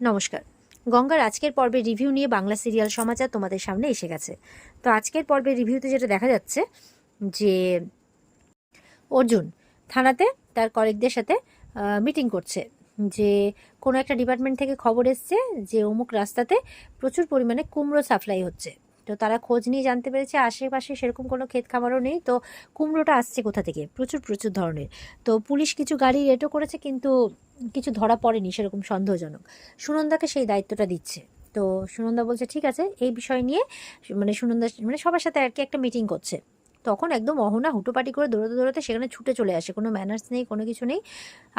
নমস্কার। গঙ্গার আজকের পর্বের রিভিউ নিয়ে বাংলা সিরিয়াল সমাচার তোমাদের সামনে এসে গেছে। তো আজকের পর্বের রিভিউতে যেটা দেখা যাচ্ছে যে অর্জুন থানাতে তার কলিগদের সাথে মিটিং করছে যে কোনো একটা ডিপার্টমেন্ট থেকে খবর এসছে যে অমুক রাস্তাতে প্রচুর পরিমাণে কুমড়ো সাপ্লাই হচ্ছে। তো তারা খোঁজ নিয়ে জানতে পেরেছে আশেপাশে সেরকম কোনো ক্ষেত খামারও নেই। তো কুমড়োটা আসছে কোথা থেকে? প্রচুর প্রচুর ধরনের। তো পুলিশ কিছু গাড়ি রেডও করেছে, কিন্তু কিছু ধরা পড়েনি সেরকম সন্দেহজনক। সুনন্দাকে সেই দায়িত্বটা দিচ্ছে। তো সুনন্দা বলছে ঠিক আছে, এই বিষয় নিয়ে সুনন্দা সবার সাথে আর কি একটা মিটিং করছে। তখন একদম অহনা হুটোপাটি করে দৌড়াতে দৌড়াতে সেখানে ছুটে চলে আসে, কোনো ম্যানার্স নেই, কোনো কিছু নেই।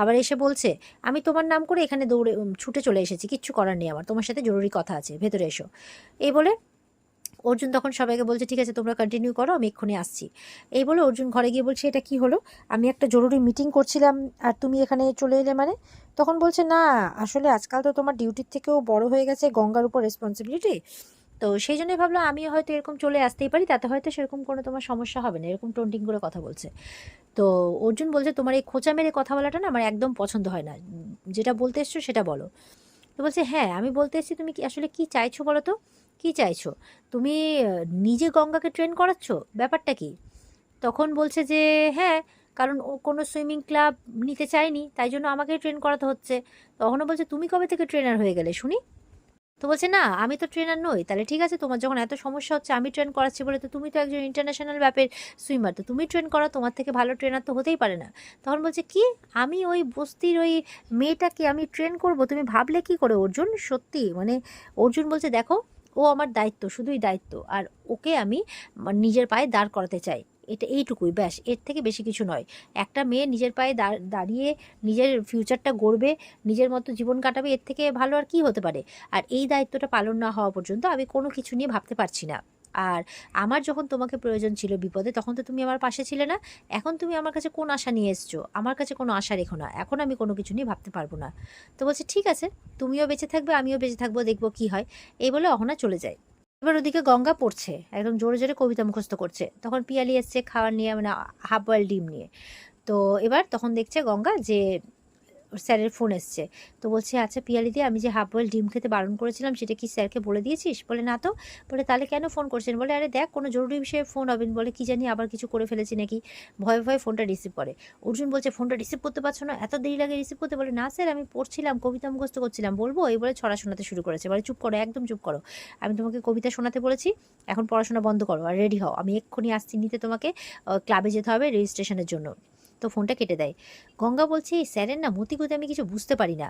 আবার এসে বলছে আমি তোমার নাম করে এখানে দৌড়ে ছুটে চলে এসেছি, কিচ্ছু করার নেই আমার, তোমার সাথে জরুরি কথা আছে, ভেতরে এসো। এই বলে অর্জুন তখন সবাইকে বলছে ঠিক আছে তোমরা কন্টিনিউ করো, আমি এক্ষুনি আসছি। এই বলে অর্জুন ঘরে গিয়ে বলছে এটা কি হলো, আমি একটা জরুরি মিটিং করছিলাম আর তুমি এখানে চলে এলে মানে? তখন বলছে না, আসলে আজকাল তো তোমার ডিউটির থেকেও বড় হয়ে গেছে গঙ্গার উপর রেসপন্সিবিলিটি, তো সেই জন্যই ভাবলাম আমিও হয়তো এরকম চলে আসতেই পারি, তাতে হয়তো সেরকম কোনো তোমার সমস্যা হবে না, এরকম টোন্টিং করে কথা বলছে। তো অর্জুন বলছে তোমার এই খোঁচা মেরে কথা বলাটা না আমার একদম পছন্দ হয় না, যেটা বলতে এসছো সেটা বলো। তো বলছে হ্যাঁ আমি বলতে এসেছি, তুমি কি আসলে কি চাইছো বলো তো, কি চাইছো? তুমি নিজে গঙ্গাকে ট্রেন করাচ্ছ, ব্যাপারটা কি? তখন বলছে যে হ্যাঁ, কারণ ও কোনো সুইমিং ক্লাব নিতে চায়নি, তাই জন্য আমাকে ট্রেন করাতে হচ্ছে। তখনও বলছে তুমি কবে থেকে ট্রেনার হয়ে গেলে শুনি? তো বলছে না আমি তো ট্রেনার নই। তাহলে ঠিক আছে, তোমার যখন এত সমস্যা হচ্ছে আমি ট্রেন করাচ্ছি বলে, তো তুমি তো একজন ইন্টারন্যাশনাল ব্যাপের সুইমার, তো তুমি ট্রেন করো, তোমার থেকে ভালো ট্রেনার তো হতেই পারে না। তখন বলছে কি, আমি ওই বস্তির ওই মেয়েটাকে আমি ট্রেন করব? তুমি ভাবলে কি করে অর্জুন? সত্যি অর্জুন বলছে দেখো, ও আমার দায়িত্ব, শুধুই দায়িত্ব, আর ওকে আমি নিজের পায়ে দাঁড় করাতে চাই, এটা এইটুকুই, ব্যাস, এর থেকে বেশি কিছু নয়। একটা মেয়ে নিজের পায়ে দাঁড়িয়ে নিজের ফিউচারটা গড়বে, নিজের মতো জীবন কাটাবে, এর থেকে ভালো আর কি হতে পারে? আর এই দায়িত্বটা পালন না হওয়া পর্যন্ত আমি কোনো কিছু নিয়ে ভাবতে পারছি না। আর আমার যখন তোমাকে প্রয়োজন ছিল বিপদে, তখন তো তুমি আমার পাশে ছিলে না। এখন তুমি আমার কাছে কোন আশা নিয়ে এসছো? আমার কাছে কোনো আশা রেখো না, এখন আমি কোনো কিছু নিয়ে ভাবতে পারবো না। তো বলছে ঠিক আছে, তুমিও বেঁচে থাকবে আমিও বেঁচে থাকবো, দেখবো কি হয়। এই বলে অহনা চলে যায়। এবার ওদিকে গঙ্গা পড়ছে, একদম জোরে জোরে কবিতা মুখস্থ করছে। তখন পিয়ালি এসছে খাবার নিয়ে, হাফ বয়েল ডিম নিয়ে। তো এবার তখন দেখছে গঙ্গা যে স্যারের ফোন এসছে। তো বলছে আচ্ছা পিয়ালিদি, আমি যে হাফ বয়েল ডিম খেতে বারণ করেছিলাম সেটা কি স্যারকে বলে দিয়েছিস? বলে না তো। বলে তাহলে কেন ফোন করছেন? বলে আরে দেখ কোনো জরুরি বিষয়ে ফোন হবে, বলে কি জানি আবার কিছু করে ফেলেছি নাকি। ভয়ে ভয়ে ফোনটা রিসিভ করে। অর্জুন বলছে ফোনটা রিসিভ করতে পারছো না, এত দেরি লাগে রিসিভ করতে? বলে না স্যার আমি পড়ছিলাম, কবিতা মুখস্থ করছিলাম, বলবো? এই বলে ছড়া শোনাতে শুরু করেছে। বলে চুপ করো, একদম চুপ করো, আমি তোমাকে কবিতা শোনাতে বলেছি, এখন পড়াশোনা বন্ধ করো আর রেডি হও, আমি এক্ষুনি আসছি নিতে তোমাকে, ক্লাবে যেতে হবে রেজিস্ট্রেশনের জন্য। তো ফোনটা কেটে দেয়। গঙ্গা বলছে এই স্যারের না মতিগতি আমি কিছু বুঝতে পারি না,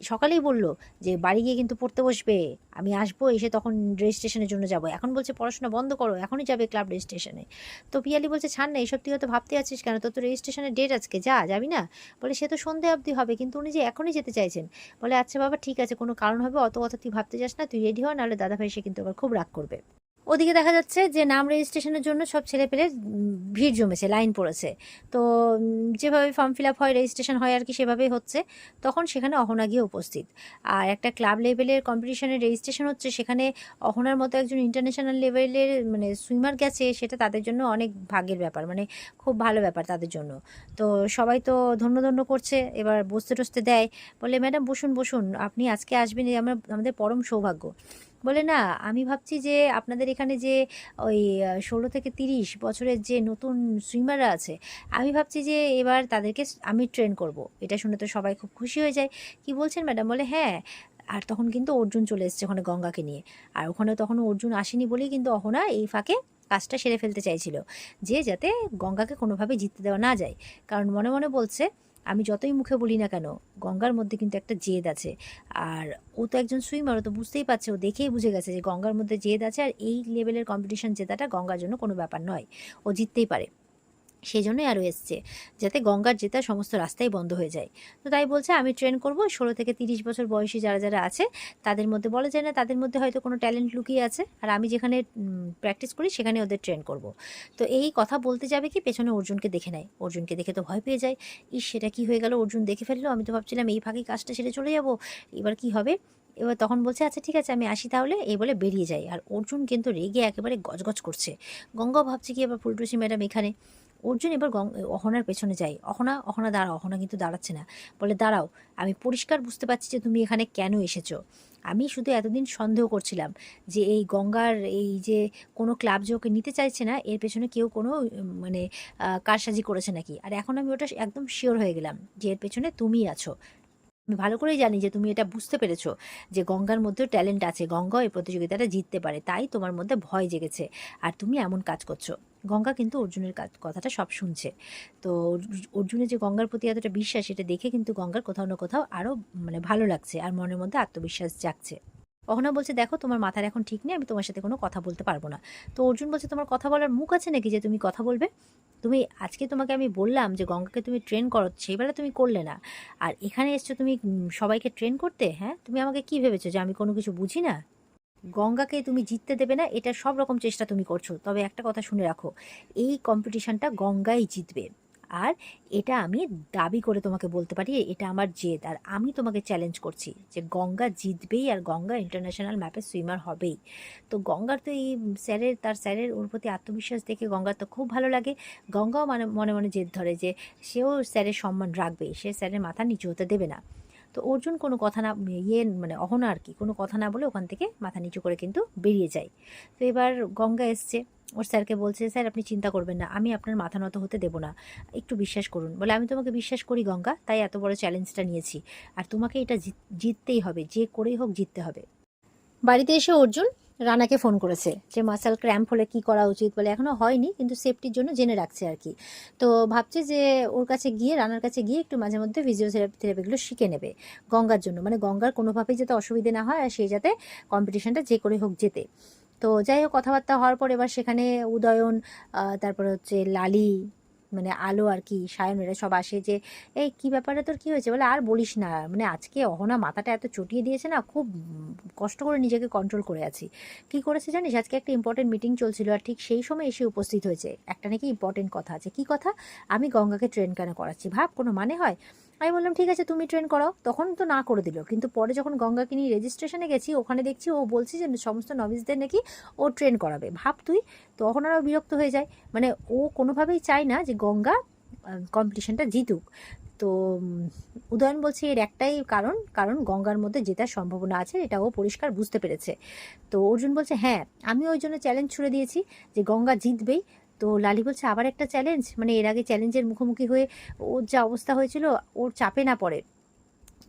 সকালেই বললো যে বাড়ি গিয়ে কিন্তু পড়তে বসবে, আমি আসবো, এসে তখন রেজিস্ট্রেশনের জন্য যাব, এখন বলছে পড়াশোনা বন্ধ করো, এখনই যাবে ক্লাব রেজিস্ট্রেশনে। তো পিয়ালি বলছে ছাড় না, এইসব তুই হয়তো ভাবতে আছিস কেন, তোর তো রেজিস্ট্রেশনের ডেট আজকে, যাবি না? বলে সে তো সন্ধে অবধি হবে, কিন্তু উনি যে এখনই যেতে চাইছেন। বলে আচ্ছা বাবা ঠিক আছে, কোনো কারণ হবে, অত কথা তুই ভাবতে যাস না, তুই রেডি হ, নাহলে দাদাভাই সে কিন্তু আবার খুব রাগ করবে। ওদিকে দেখা যাচ্ছে যে নাম রেজিস্ট্রেশনের জন্য সব ছেলেপেলে ভিড় জমেছে, লাইন পড়েছে। তো যেভাবে ফর্ম ফিল আপ হয়, রেজিস্ট্রেশন হয় আর কি, সেভাবেই হচ্ছে। তখন সেখানে অহনা গিয়ে উপস্থিত। আর একটা ক্লাব লেভেলের কম্পিটিশনের রেজিস্ট্রেশন হচ্ছে, সেখানে অহনার মতো একজন ইন্টারন্যাশনাল লেভেলের সুইমার গেছে, সেটা তাদের জন্য অনেক ভাগ্যের ব্যাপার, খুব ভালো ব্যাপার তাদের জন্য। তো সবাই তো ধন্য ধন্য করছে, এবার বসতে টসতে দেয়। বলে ম্যাডাম বসুন বসুন, আপনি আজকে আসবেন আমাদের পরম সৌভাগ্য। বলে না, আমি ভাবছি যে আপনাদের এখানে যে ওই 16 থেকে 30 বছরের যে নতুন সুইমাররা আছে, আমি ভাবছি যে এবার তাদেরকে আমি ট্রেন করব। এটা শুনে তো সবাই খুব খুশি হয়ে যায়। কি বলছেন ম্যাডাম? বলে হ্যাঁ। আর তখন কিন্তু অর্জুন চলে এসেছে ওখানে গঙ্গাকে নিয়ে। আর ওখানে তখন অর্জুন আসেনি বলেই কিন্তু অহনা এই ফাঁকে কাজটা সেরে ফেলতে চাইছিল, যে যাতে গঙ্গাকে কোনোভাবে জিততে দেওয়া না যায়। কারণ মনে মনে বলছে আমি যতই মুখে বলি না কেন, গঙ্গার মধ্যে কিন্তু একটা জেদ আছে। আর ও তো একজন সুইমার, ও তো বুঝতেই পারছে, ও দেখেই বুঝে গেছে যে গঙ্গার মধ্যে জেদ আছে, আর এই লেভেলের কম্পিটিশন জেতাটা গঙ্গার জন্য কোনো ব্যাপার নয়, ও জিততেই পারে। সেই জন্যই আরও এসছে, যাতে গঙ্গার জেতার সমস্ত রাস্তাই বন্ধ হয়ে যায়। তো তাই বলছে আমি ট্রেন করব 16 থেকে 30 বছর বয়সী যারা যারা আছে, তাদের মধ্যে বলা যায় না, তাদের মধ্যে হয়তো কোনো ট্যালেন্ট লুকিয়ে আছে, আর আমি যেখানে প্র্যাকটিস করি সেখানে ওদের ট্রেন করব। তো এই কথা বলতে যাবে কি পেছনে অর্জুনকে দেখে নেয়, অর্জুনকে দেখে তো ভয় পেয়ে যায়। সেটা কি হয়ে গেল, অর্জুন দেখে ফেললো, আমি তো ভাবছিলাম এই ফাঁকে কাজটা ছেড়ে চলে যাব, এবার কি হবে? এবার তখন বলছে আচ্ছা ঠিক আছে আমি আসি তাহলে, এই বলে বেরিয়ে যায়। আর অর্জুন কিন্তু রেগে একেবারে গজগজ করছে। গঙ্গা ভাবছে কি এবার ফুলটুসি ম্যাডাম এখানে। অর্জুন এবার অহনার পেছনে যায়। অহনা অহনা দাঁড়াও, অহনা কিন্তু দাঁড়াচ্ছে না। বলে দাঁড়াও, আমি পরিষ্কার বুঝতে পারছি যে তুমি এখানে কেন এসেছো। আমি শুধু এতদিন সন্দেহ করছিলাম যে এই গঙ্গার এই যে কোনো ক্লাব যে ওকে নিতে চাইছে না, এর পেছনে কেউ কোনো মানে কারসাজি করেছে নাকি। আর এখন আমি ওটা একদম শিওর হয়ে গেলাম যে এর পেছনে তুমিই আছো। আমি ভালো করেই জানি যে তুমি এটা বুঝতে পেরেছো যে গঙ্গার মধ্যেও ট্যালেন্ট আছে, গঙ্গাও এই প্রতিযোগিতাটা জিততে পারে, তাই তোমার মধ্যে ভয় জেগেছে আর তুমি এমন কাজ করছো। গঙ্গা কিন্তু অর্জুনের কথাটা সব শুনছে। তো অর্জুনের যে গঙ্গার প্রতি এতটা বিশ্বাস, এটা দেখে কিন্তু গঙ্গার কোথাও না কোথাও আরও মানে ভালো লাগছে আর মনের মধ্যে আত্মবিশ্বাস জাগছে। অহনা বলছে দেখো তোমার মাথার এখন ঠিক নেই, আমি তোমার সাথে কোনো কথা বলতে পারবো না। তো অর্জুন বলছে তোমার কথা বলার মুখ আছে নাকি যে তুমি কথা বলবে? তুমি আজকে তোমাকে আমি বললাম যে গঙ্গাকে তুমি ট্রেন করো, সেইবেলা তুমি করলে না, আর এখানে এসছো তুমি সবাইকে ট্রেন করতে। হ্যাঁ, তুমি আমাকে কি ভেবেছো যে আমি কোনো কিছু বুঝি না? গঙ্গাকে তুমি জিততে দেবে না, এটা সব রকম চেষ্টা তুমি করছো, তবে একটা কথা শুনে রাখো, এই কম্পিটিশনটা গঙ্গাই জিতবে। আর এটা আমি দাবি করে তোমাকে বলতে পারি, এটা আমার জেদ, আর আমি তোমাকে চ্যালেঞ্জ করছি যে গঙ্গা জিতবেই আর গঙ্গা ইন্টারন্যাশনাল ম্যাপে সুইমার হবেই। তো গঙ্গার তো এই তার স্যারের ওর প্রতি আত্মবিশ্বাস দেখে গঙ্গার তো খুব ভালো লাগে। গঙ্গাও মানে মনে মনে জেদ ধরে যে সেও স্যারের সম্মান রাখবে, সে স্যারের মাথা নিচু হতে দেবে না। তো অর্জুন কোনো কথা না মানে অহনা আর কি কোনো কথা না বলে ওখান থেকে মাথা নিচু করে কিন্তু বেরিয়ে যায়। তো এবার গঙ্গা এসছে, ওর স্যারকে বলছে স্যার আপনি চিন্তা করবেন না, আমি আপনার মাথা নত হতে দেবো না, একটু বিশ্বাস করুন। বলে আমি তোমাকে বিশ্বাস করি গঙ্গা, তাই এত বড় চ্যালেঞ্জটা নিয়েছি, আর তোমাকে এটা জিততেই হবে, যে করেই হোক জিততে হবে। বাড়িতে এসে অর্জুন রানাকে ফোন করেছে যে মাসাল ক্র্যাম্প হলে কি করা উচিত। বলে এখনো হয়নি, কিন্তু সেফটির জন্য জেনে রাখছে আর কি। তো ভাবছে যে ওর কাছে গিয়ে, রানার কাছে গিয়ে একটু মাঝে মধ্যে ফিজিওথেরাপিগুলো শিখে নেবে গঙ্গার জন্য, মানে গঙ্গার কোনোভাবেই যাতে অসুবিধে না হয় আর সে যাতে কম্পিটিশনটা যে করে হোক জেতে। তো যাই হোক, কথাবার্তা হওয়ার পর এবার সেখানে উদয়ন, তারপরে হচ্ছে লালি, মানে আলো আর কি, সায়ন, এরা সব আসে যে এই কি ব্যাপারে তোর কি হয়েছে। বলে আর বলিস না, মানে আজকে অহনা মাথাটা এত চটিয়ে দিয়েছে না, খুব কষ্ট করে নিজেকে কন্ট্রোল করে আছি। কি করেছে জানিস, আজকে একটা ইম্পর্টেন্ট মিটিং চলছিল আর ঠিক সেই সময় এসে উপস্থিত হয়েছে, একটা নাকি ইম্পর্টেন্ট কথা আছে। কি কথা? আমি গঙ্গাকে ট্রেন কেন করাচ্ছি, ভাব, কোনো মানে হয়? আমি বললাম ঠিক আছে তুমি ট্রেন করাও, তখন তো না করে দিল, কিন্তু পরে যখন গঙ্গাকে নিয়ে রেজিস্ট্রেশনে গেছি ওখানে দেখছি ও বলছে যে সমস্ত নভিসদের নাকি ও ট্রেন করাবে, ভাব তুই। তখন আরও বিরক্ত হয়ে যায়, মানে ও কোনোভাবেই চায় না যে গঙ্গা কম্পিটিশনটা জিতুক। তো উদয়ন বলছে এর একটাই কারণ, কারণ গঙ্গার মধ্যে জেতার সম্ভাবনা আছে, এটা ও পরিষ্কার বুঝতে পেরেছে। তো অর্জুন বলছে হ্যাঁ, আমি ওই জন্য চ্যালেঞ্জ ছুড়ে দিয়েছি যে গঙ্গা জিতবেই। তো লালি বলছে আবার একটা চ্যালেঞ্জ, মানে এর আগে চ্যালেঞ্জের মুখোমুখি হয়ে ওর যা অবস্থা হয়েছিল, ওর চাপে না পড়ে।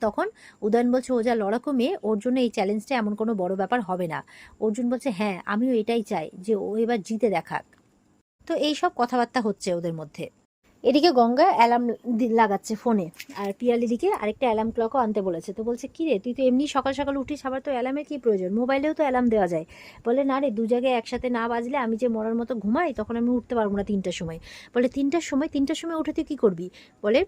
তখন উদয়ন বলছে ও যা লড়াকু মেয়ে, ওর জন্য এই চ্যালেঞ্জটা এমন কোনো বড় ব্যাপার হবে না। অর্জুন বলছে হ্যাঁ, আমিও এটাই চাই যে ও এবার জিতে দেখাক। তো এই সব কথাবার্তা হচ্ছে ওদের মধ্যে। এদিকে গঙ্গা অ্যালার্ম লাগাচ্ছে ফোনে, আর পিয়ালিদিকে আরেকটা অ্যালার্ম ক্লকও আনতে বলেছে। তো বলছে কি রে, তুই তো এমনি সকাল সকাল উঠিস, আবার তো অ্যালার্মের কি প্রয়োজন, মোবাইলেও তো অ্যালার্ম দেওয়া যায়। বলে না রে, দু জায়গায় একসাথে না বাজলে আমি যে মরার মতো ঘুমাই, তখন আমি উঠতে পারবো না 3টার সময়। বলে 3টার সময় উঠে তুই কী করবি? বলে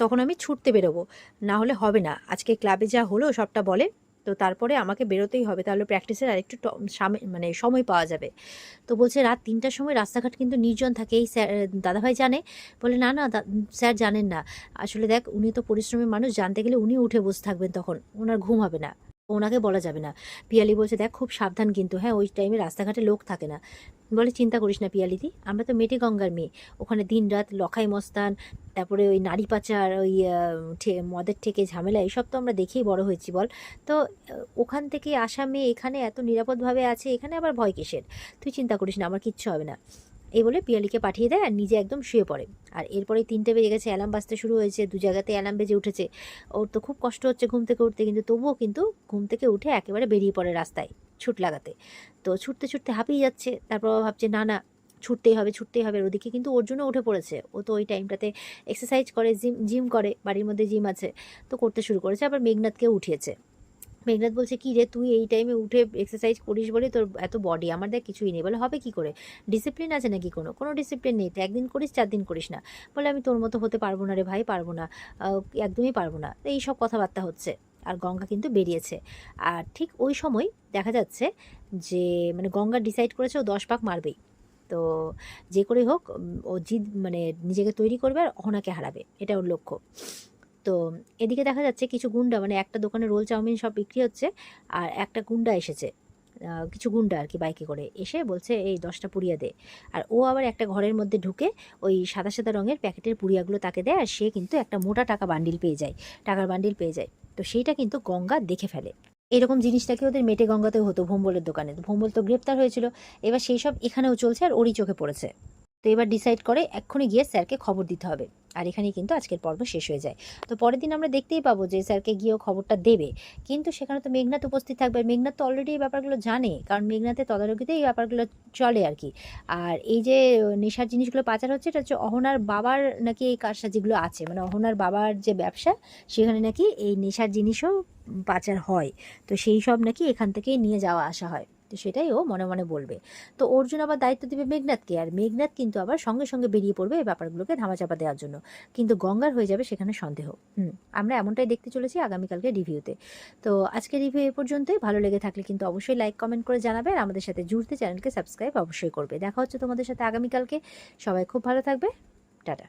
তখন আমি ছুটতে বেরোবো, না হলে হবে না, আজকে ক্লাবে যা হলো সবটা বলে, তো তারপরে আমাকে বেরোতেই হবে, তাহলে প্র্যাকটিসের আরেকটু মানে সময় পাওয়া যাবে। তো বলছে রাত 3টার সময় রাস্তাঘাট কিন্তু নির্জন থাকে, এই স্যার দাদাভাই জানে? বলে না না স্যার জানেন না, আসলে দেখ উনি তো পরিশ্রমী মানুষ, জানতে গেলে উনি উঠে বসে থাকবেন, তখন ওনার ঘুম হবে না, ওনাকে বলা যাবে না। পিয়ালি বলছে দেখ খুব সাবধান কিন্তু, হ্যাঁ ওই টাইমে রাস্তাঘাটে লোক থাকে না। বলে চিন্তা করিস না পিয়ালিদি, আমরা তো মেটে গঙ্গার মেয়ে, ওখানে দিন রাত লখাই মস্তান, তারপরে ওই নারী পাচার, ওই মদের থেকে ঝামেলা, এইসব তো আমরা দেখেই বড় হয়েছি বল। তো ওখান থেকে আসা মেয়ে এখানে এত নিরাপদভাবে আছে, এখানে আবার ভয় কিসের? তুই চিন্তা করিস না, আমার কিচ্ছু হবে না। এই বলে পিয়ালিকে পাঠিয়ে দেয় আর নিজে একদম শুয়ে পড়ে। আর এরপরে 3টে বেজে গেছে, অ্যালার্ম বাজতে শুরু হয়েছে, দু জায়গাতে অ্যালার্ম বেজে উঠেছে। ওর তো খুব কষ্ট হচ্ছে ঘুম থেকে উঠতে, কিন্তু তবুও কিন্তু ঘুম থেকে উঠে একেবারে বেরিয়ে পড়ে রাস্তায় ছুট লাগাতে। তো ছুটতে ছুটতে হাঁপিয়ে যাচ্ছে, তারপর ভাবছে না না, ছুটতেই হবে ছুটতেই হবে। আর ওদিকে কিন্তু অর্জুনও উঠে পড়েছে, ও তো ওই টাইমটাতে এক্সারসাইজ করে, জিম করে, বাড়ির মধ্যে জিম আছে, তো করতে শুরু করেছে। আবার মেঘনাথকেও উঠিয়েছে। মেঘনাথ বলছে কি রে, তুই এই টাইমে উঠে এক্সারসাইজ করিস বলে তোর এত বডি, আমার দেখ কিছুই নেই। বলে হবে কি করে, ডিসিপ্লিন আছে নাকি? কোনো কোনো ডিসিপ্লিন নেই তো, একদিন করিস 4 দিন করিস না। বলে আমি তোর মতো হতে পারবো না রে ভাই, পারবো না, একদমই পারবো না। তো এই সব কথাবার্তা হচ্ছে, আর গঙ্গা কিন্তু বেরিয়েছে। আর ঠিক ওই সময় দেখা যাচ্ছে যে মানে গঙ্গা ডিসাইড করেছে ও 10 পাক মারবেই। তো যে করে হোক ও জিদ মানে নিজেকে তৈরি করবে আর অহনাকে হারাবে, এটা ওর লক্ষ্য। তো এদিকে দেখা যাচ্ছে কিছু গুন্ডা, মানে একটা দোকানে রোল চাউমিন সব বিক্রি হচ্ছে, আর একটা গুন্ডা এসেছে কিছু গুন্ডা আর কি বাইকে করে এসে বলছে এই 10টা পুড়িয়া দে। আর ও আবার একটা ঘরের মধ্যে ঢুকে ওই সাদা সাদা রঙের প্যাকেটের পুড়িয়াগুলো তাকে দেয়, আর সে কিন্তু একটা মোটা টাকার বান্ডিল পেয়ে যায়। তো সেইটা কিন্তু গঙ্গা দেখে ফেলে। এরকম জিনিসটাকে ওদের মেটে গঙ্গাতেও হতো, ভোম্বলের দোকানে। তো ভোম্বল তো গ্রেপ্তার হয়েছিল, এবার সেই সব এখানেও চলছে আর ওরই চোখে পড়েছে। তো এবার ডিসাইড করে এক্ষুনি গিয়ে স্যারকে খবর দিতে হবে। আর এখানেই কিন্তু আজকের পর্ব শেষ হয়ে যায়। তো পরের দিন আমরা দেখতেই পাবো যে স্যারকে গিয়েও খবরটা দেবে, কিন্তু সেখানে তো মেঘনাথ উপস্থিত থাকবে। আর মেঘনাথ তো অলরেডি এই ব্যাপারগুলো জানে, কারণ মেঘনাথের তদারকিতে এই ব্যাপারগুলো চলে আর কি। আর এই যে নেশার জিনিসগুলো পাচার হচ্ছে, এটা হচ্ছে অহনার বাবার নাকি এই কারসাজিগুলো আছে, মানে অহনার বাবার যে ব্যবসা সেখানে নাকি এই নেশার জিনিসও পাচার হয়। তো সেই সব নাকি এখান থেকেই নিয়ে যাওয়া আসা হয়। তো সেটাই ও মনে মনে বলবে। তো অর্জুন আবার দায়িত্ব দিবে মেঘনাথকে, আর মেঘনাথ কিন্তু আবার সঙ্গে সঙ্গে বেরিয়ে পড়বে এই ব্যাপারগুলোকে ধামাচাপা দেওয়ার জন্য। কিন্তু গঙ্গার হয়ে যাবে সেখানে সন্দেহ। আমরা এমনটাই দেখতে চলেছি আগামীকালকে রিভিউতে। তো আজকে রিভিউ এ পর্যন্তই। ভালো লেগে থাকলে কিন্তু অবশ্যই লাইক কমেন্ট করে জানাবে, আর আমাদের সাথে জুড়তে চ্যানেলকে সাবস্ক্রাইব অবশ্যই করবে। দেখা হচ্ছে তোমাদের সাথে আগামীকালকে। সবাই খুব ভালো থাকবে। টাটা।